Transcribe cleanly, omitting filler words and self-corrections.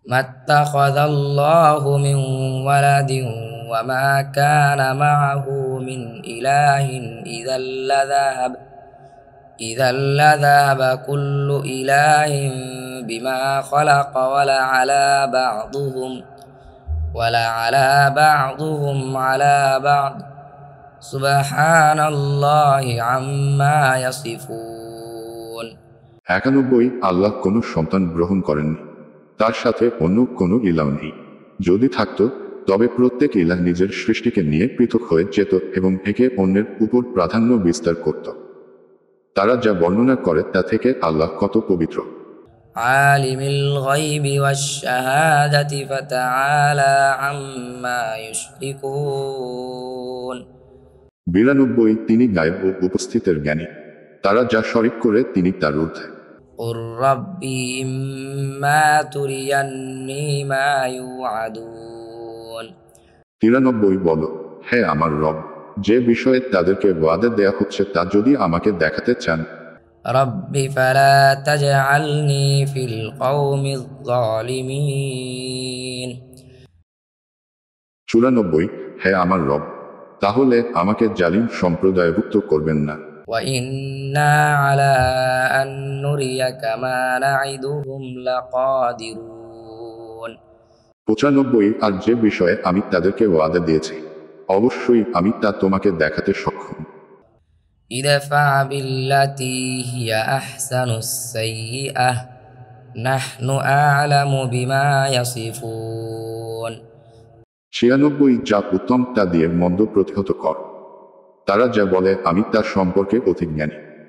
ما اتخذ الله من ولد وما كان معه من إله إذا لذهب كل إله بما خلق ولعلى بعضهم على بعض سبحان الله عما يصفون 91 আল্লাহ কোনো সন্তান গ্রহণ করেননি, তার সাথে অন্য কোনো ইলাহ নেই। যদি থাকত তবে প্রত্যেক ইলাহ নিজের সৃষ্টিকে নিয়ে পৃথক হয়ে যেত এবং একে অন্যের উপর প্রাধান্য বিস্তার করত। তারা যা বর্ণনা করে তা থেকে আল্লাহ কত পবিত্র। عالم الغيب والشهادة فتعالى عما يشركون 92 তিনি গায়েব ও উপস্থিতের জ্ঞানী, তারা যা শরিক করে তিনি তার ঊর্ধ্বে। قل رب إما تريني ما يوعدون 93 বলো, হে আমার রব, যে বিষয়ে তাদেরকে ওয়াদা দেয়া হচ্ছে তা যদি আমাকে দেখাতে চান। رب فلا تجعلني في القوم الظالمين 94 হে আমার রব, তাহলে আমাকে জালিম সম্প্রদায়ভুক্ত করবেন না। وإنا على أن نريك ما نعدهم لقادرون 95 আর যে বিষয়ে আমি তাদেরকে ওয়াদা দিয়েছি অবশ্যই আমি তা তোমাকে দেখাতে সক্ষম। ادفع بالتي هي أحسن السيئة نحن أعلم بما يصفون 96 যা উত্তম তা দিয়ে মন্দ প্রতিহত কর, তারা যা বলে আমি তার সম্পর্কে অধিক জ্ঞানী।